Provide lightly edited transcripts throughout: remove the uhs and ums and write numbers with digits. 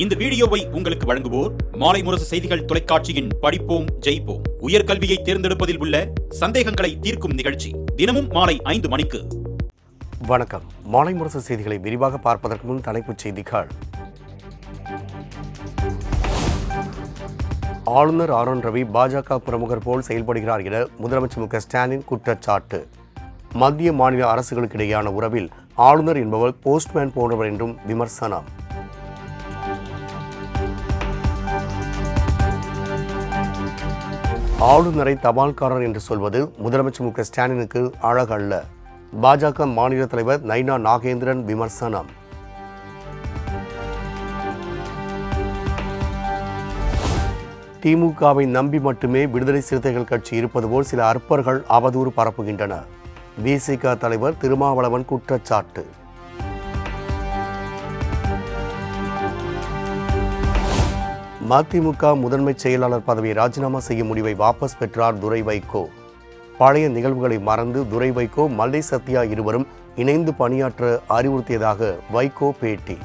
இந்த வீடியோவை உங்களுக்கு வழங்குவோர் மாலை முரசு செய்திகள் தொலைக்காட்சியின் படிப்போம் ஜெயிப்போம் உயர்கல்வியை தேர்ந்தெடுப்பதில் உள்ள சந்தேகங்களை தீர்க்கும் நிகழ்ச்சி தினமும் மாலை 5 மணிக்கு. வணக்கம். மாலை முரசு செய்திகளை விரிவாக பார்ப்பதற்கு முன் தலைப்புச் செய்திகள். ஆளுநர் ஆர்.என். ரவி பாஜக பிரமுகர் போல் செயல்படுகிறார் என முதலமைச்சர் மு.க. ஸ்டாலின் குற்றச்சாட்டு. மத்திய மாநில அரசுகளுக்கு இடையேயான உறவில் ஆளுநர் என்பவர் போஸ்ட்மேன் போன்றவர் என்றும் விமர்சனம். ஆளுநரை தபால்காரர் என்று சொல்வது முதலமைச்சர் மு.க. ஸ்டாலினுக்கு அழகல்ல. பாஜக மாநில தலைவர் நைனா நாகேந்திரன் விமர்சனம். திமுகவை நம்பி மட்டுமே விடுதலை சிறுத்தைகள் கட்சி இருப்பது போல் சில அற்பர்கள் அவதூறு பரப்புகின்றனர். விசிக தலைவர் திருமாவளவன் குற்றச்சாட்டு. மதிமுக முதன்மை செயலாளர் பதவியை ராஜினாமா செய்யும் முடிவை வாபஸ் பெற்றார் துரை வைகோ. பழைய நிகழ்வுகளை மறந்து துரை வைகோ, மல்லை சத்யா இருவரும் இணைந்து பணியாற்ற அறிவுறுத்தியதாக வைகோ பேட்டி.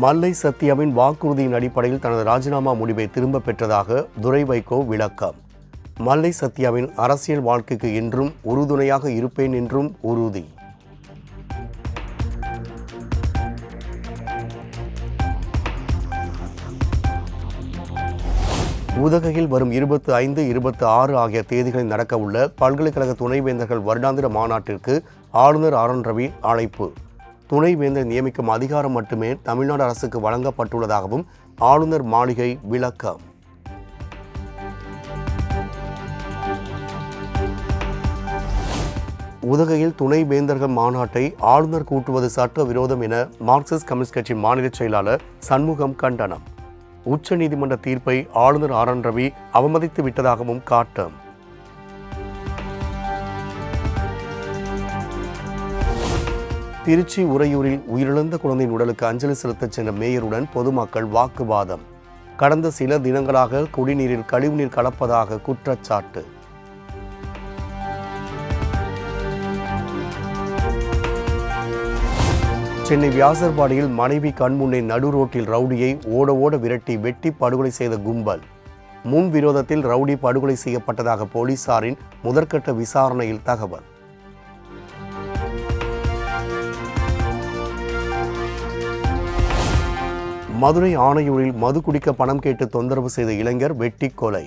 மல்லை சத்யாவின் வாக்குறுதியின் அடிப்படையில் தனது ராஜினாமா முடிவை திரும்ப பெற்றதாக துரை வைகோ விளக்கம். மல்லை சத்யாவின் அரசியல் வாழ்க்கைக்கு என்றும் உறுதுணையாக இருப்பேன் என்றும் உறுதி. உதகையில் வரும் 25, 26 ஆகிய தேதிகளில் நடக்கவுள்ள பல்கலைக்கழக துணைவேந்தர்கள் வருடாந்திர மாநாட்டிற்கு ஆளுநர் ஆர்.என். ரவி அழைப்பு. துணைவேந்தர் நியமிக்கும் அதிகாரம் மட்டுமே தமிழ்நாடு அரசுக்கு வழங்கப்பட்டுள்ளதாகவும் ஆளுநர் மாளிகை விளக்கம். உதகையில் துணைவேந்தர்கள் மாநாட்டை ஆளுநர் கூட்டுவது சட்ட விரோதம் என மார்க்சிஸ்ட் கம்யூனிஸ்ட் கட்சி மாநில செயலாளர் சண்முகம் கண்டனம். உச்ச நீதிமன்ற தீர்ப்பை ஆளுநர் ஆர்.என். ரவி அவமதித்து விட்டதாகவும் காட்டம். திருச்சி உறையூரில் உயிரிழந்த குழந்தையின் உடலுக்கு அஞ்சலி செலுத்தச் சென்ற மேயருடன் பொதுமக்கள் வாக்குவாதம். கடந்த சில தினங்களாக குடிநீரில் கழிவுநீர் கலப்பதாக குற்றச்சாட்டு. சென்னை வியாசர்பாடியில் மனைவி கண்முன்னே நடு ரோட்டில் ரவுடியை ஓட விரட்டி வெட்டி படுகொலை செய்த கும்பல். முன் விரோதத்தில் ரவுடி படுகொலை செய்யப்பட்டதாக போலீசாரின் முதற்கட்ட விசாரணையில் தகவல். மதுரை ஆணையூரில் மது குடிக்க பணம் கேட்டு தொந்தரவு செய்த இளைஞர் வெட்டி கொலை.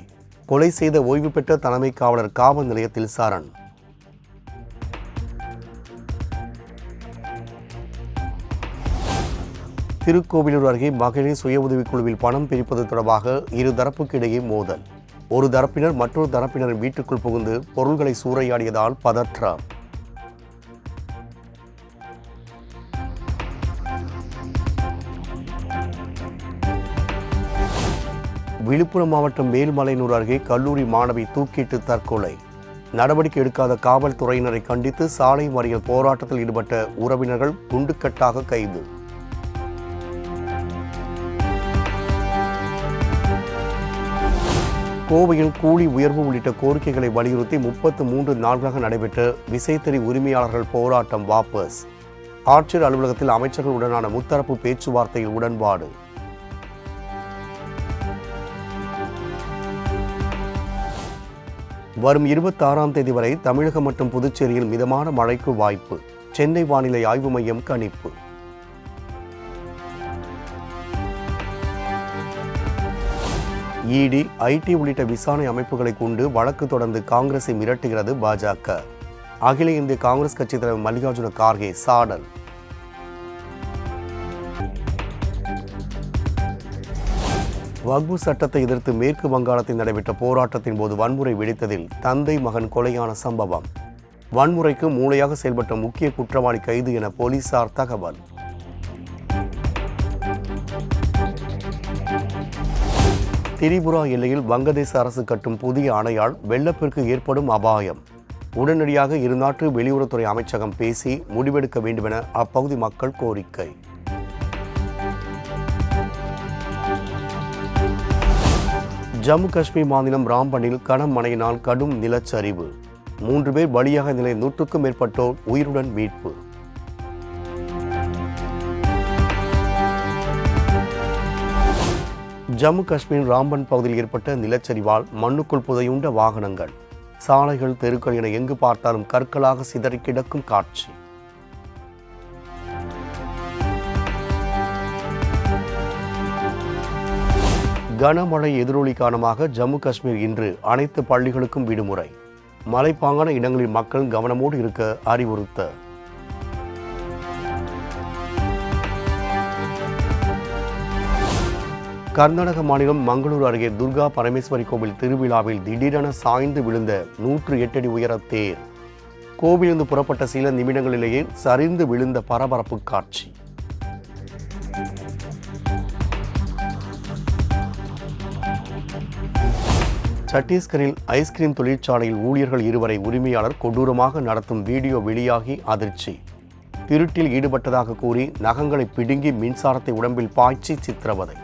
கொலை செய்த ஓய்வு பெற்ற தலைமை காவலர் காவல் நிலையத்தில் சரண். திருக்கோவிலூர் அருகே மகளிர் சுய உதவிக்குழுவில் பணம் பிரிப்பது தொடர்பாக இரு தரப்புக்கு இடையே மோதல். ஒரு தரப்பினர் மற்றொரு தரப்பினரின் வீட்டுக்குள் புகுந்து பொருள்களை சூறையாடியதால் பதற்றம். விழுப்புரம் மாவட்டம் மேல்மலையனூர் அருகே கல்லூரி மாணவி தூக்கிட்டு தற்கொலை. நடவடிக்கை எடுக்காத காவல்துறையினரை கண்டித்து சாலை மறியல் போராட்டத்தில் ஈடுபட்ட உறவினர்கள் குண்டுக்கட்டாக கைது. கோவையில் கூலி உயர்வு உள்ளிட்ட கோரிக்கைகளை வலியுறுத்தி 33 நாட்களாக நடைபெற்ற விசைத்தறி உரிமையாளர்கள் போராட்டம் வாபஸ். ஆட்சியர் அலுவலகத்தில் அமைச்சர்களுடனான முத்தரப்பு பேச்சுவார்த்தையில் உடன்பாடு. வரும் 26ஆம் தேதி வரை தமிழகம் மற்றும் புதுச்சேரியில் மிதமான மழைக்கு வாய்ப்பு. சென்னை வானிலை ஆய்வு மையம் கணிப்பு. இடி, ஐடி உள்ளிட்ட விசாரணை அமைப்புகளை கொண்டு வழக்கு தொடர்ந்து காங்கிரஸை மிரட்டுகிறது பாஜக. அகில இந்திய காங்கிரஸ் கட்சித் தலைவர் மல்லிகார்ஜுன கார்கே சாடல். வக்பு சட்டத்தை எதிர்த்து மேற்கு வங்காளத்தில் நடைபெற்ற போராட்டத்தின் போது வன்முறை வெடித்ததில் தந்தை மகன் கொலையான சம்பவம். வன்முறைக்கு மூளையாக செயல்பட்ட முக்கிய குற்றவாளி கைது என போலீசார் தகவல். திரிபுரா எல்லையில் வங்கதேச அரசு கட்டும் புதிய அணையால் வெள்ளப்பெருக்கு ஏற்படும் அபாயம். உடனடியாக இருநாட்டு வெளியுறவுத்துறை அமைச்சகம் பேசி முடிவெடுக்க வேண்டுமென அப்பகுதி மக்கள் கோரிக்கை. ஜம்மு காஷ்மீர் மாநிலம் ராம்பனில் கனமழையினால் கடும் நிலச்சரிவு. 3 பேர் பலியாக நிலை 100க்கும் மேற்பட்டோர் உயிருடன் மீட்பு. ஜம்மு காஷ்மீர் ராம்பன் பகுதியில் ஏற்பட்ட நிலச்சரிவால் மண்ணுக்குள் புதையுண்ட வாகனங்கள், சாலைகள், தெருக்கள் என எங்கு பார்த்தாலும் கற்களாக சிதறி கிடக்கும் காட்சி. கனமழை எதிரொலி காரணமாக ஜம்மு காஷ்மீர் இன்று அனைத்து பள்ளிகளுக்கும் விடுமுறை. மலைப்பாங்கான இடங்களில் மக்கள் கவனமோடு இருக்க அறிவுறுத்தல். கர்நாடக மாநிலம் மங்களூரு அருகே துர்கா பரமேஸ்வரி கோவில் திருவிழாவில் திடீரென சாய்ந்து விழுந்த 108 அடி உயர தேர். கோவிலிருந்து புறப்பட்ட சில நிமிடங்களிலேயே சரிந்து விழுந்த பரபரப்பு காட்சி. சத்தீஸ்கரில் ஐஸ்கிரீம் தொழிற்சாலையில் ஊழியர்கள் 2 உரிமையாளர் கொடூரமாக நடத்தும் வீடியோ வெளியாகி அதிர்ச்சி. திருட்டில் ஈடுபட்டதாக கூறி நகங்களை பிடுங்கி மின்சாரத்தை உடம்பில் பாய்ச்சி சித்திரவதை.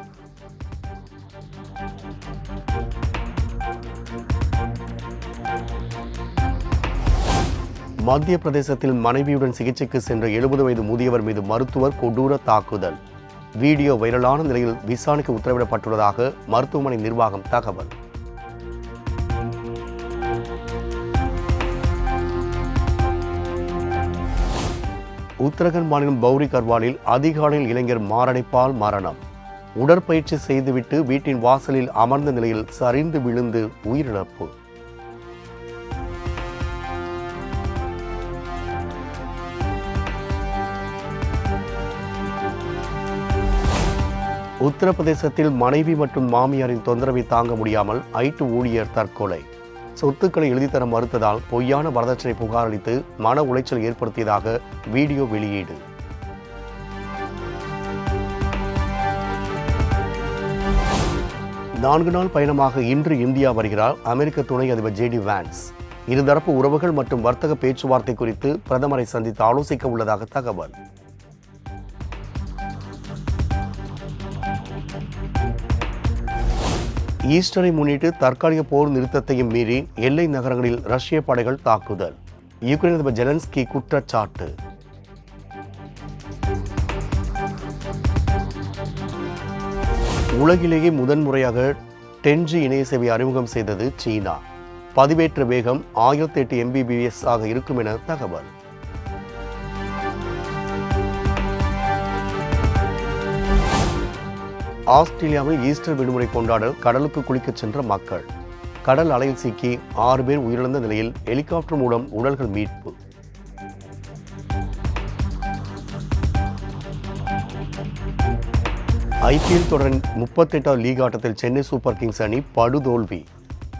மத்திய பிரதேசத்தில் மனைவியுடன் சிகிச்சைக்கு சென்ற 70 வயது முதியவர் மீது மருத்துவர் கொடூர தாக்குதல். வீடியோ வைரலான நிலையில் விசாரணைக்கு உத்தரவிடப்பட்டுள்ளதாக மருத்துவமனை நிர்வாகம் தகவல். உத்தரகண்ட் மாநிலம் பௌரி கர்வாலில் அதிகாலையில் இளைஞர் மாரடைப்பால் மரணம். உடற்பயிற்சி செய்துவிட்டு வீட்டின் வாசலில் அமர்ந்த நிலையில் சரிந்து விழுந்து உயிரிழப்பு. உத்தரப்பிரதேசத்தில் மனைவி மற்றும் மாமியாரின் தொந்தரவை தாங்க முடியாமல் ஐடி ஊழியர் தற்கொலை. சொத்துக்களை எழுதித்தர மறுத்ததால் பொய்யான வரதட்சணை புகார் அளித்து மன உளைச்சல் ஏற்படுத்தியதாக வீடியோ வெளியீடு. நான்கு நாள் பயணமாக இன்று இந்தியா வருகிறார் அமெரிக்க துணை அதிபர் JD வான்ஸ். இருதரப்பு உறவுகள் மற்றும் வர்த்தக பேச்சுவார்த்தை குறித்து பிரதமரை சந்தித்து ஆலோசிக்க உள்ளதாக தகவல். ஈஸ்டரை முன்னிட்டு தற்காலிக போர் நிறுத்தத்தையும் மீறி எல்லை நகரங்களில் ரஷ்ய படைகள் தாக்குதல். யுக்ரைன் அதிபர் ஜெலன்ஸ்கி குற்றச்சாட்டு. உலகிலேயே முதன்முறையாக 10G இணைய சேவை அறிமுகம் செய்தது சீனா. பதிவேற்ற வேகம் 1008 Mbps ஆக இருக்கும் என தகவல். ஆஸ்திரேலியாவில் ஈஸ்டர் விடுமுறை கொண்டாட கடலுக்கு குளிக்கச் சென்ற மக்கள். கடல் அலையில் சிக்கி 6 பேர் உயிரிழந்த நிலையில் ஹெலிகாப்டர் மூலம் உடல்கள் மீட்பு. IPL தொடரின் 38வது லீக் ஆட்டத்தில் சென்னை சூப்பர் கிங்ஸ் அணி படுதோல்வி.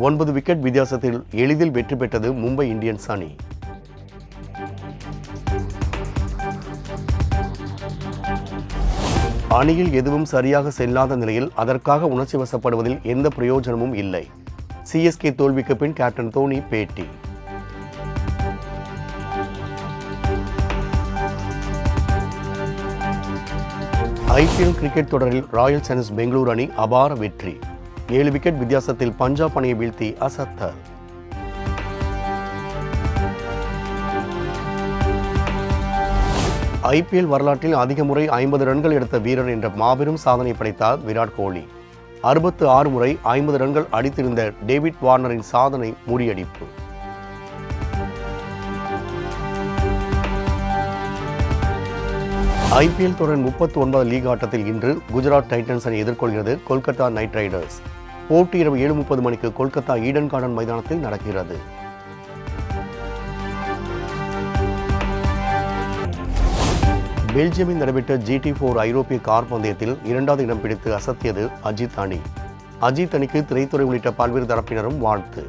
9 விக்கெட் வித்தியாசத்தில் எளிதில் வெற்றி பெற்றது மும்பை இந்தியன்ஸ் அணி. அணியில் எதுவும் சரியாக செல்லாத நிலையில் அதற்காக உணர்ச்சி வசப்படுவதில் எந்த பிரயோஜனமும் இல்லை. CSK தோல்விக்கு பின் கேப்டன் தோனி பேட்டி. IPL கிரிக்கெட் தொடரில் ராயல் சேலஞ்சர்ஸ் பெங்களூரு அணி அபார வெற்றி. 7 விக்கெட் வித்தியாசத்தில் பஞ்சாப் அணியை வீழ்த்தி அசத்தல். IPL வரலாற்றில் அதிக முறை 50 ரன்கள் எடுத்த வீரர் என்ற மாபெரும் சாதனை படைத்தார் விராட் கோலி. 66 முறை 50 ரன்கள் அடித்திருந்த டேவிட் வார்னரின் சாதனை முறியடிப்பு. IPL தொடரின் 39வது லீக் ஆட்டத்தில் இன்று குஜராத் டைட்டன்ஸ் அணி எதிர்கொள்கிறது கொல்கத்தா நைட் ரைடர்ஸ். போட்டி இரவு 7:30 மணிக்கு கொல்கத்தா ஈடன் கார்டன் மைதானத்தில் நடக்கிறது. பெல்ஜியமில் நடைபெற்ற GT4 ஐரோப்பிய கார் பந்தயத்தில் 2வது இடம் பிடித்து அசத்தியது அஜித் அணி. அஜித் அணிக்கு திரைத்துறை உள்ளிட்ட பல்வேறு தரப்பினரும் வாழ்த்து.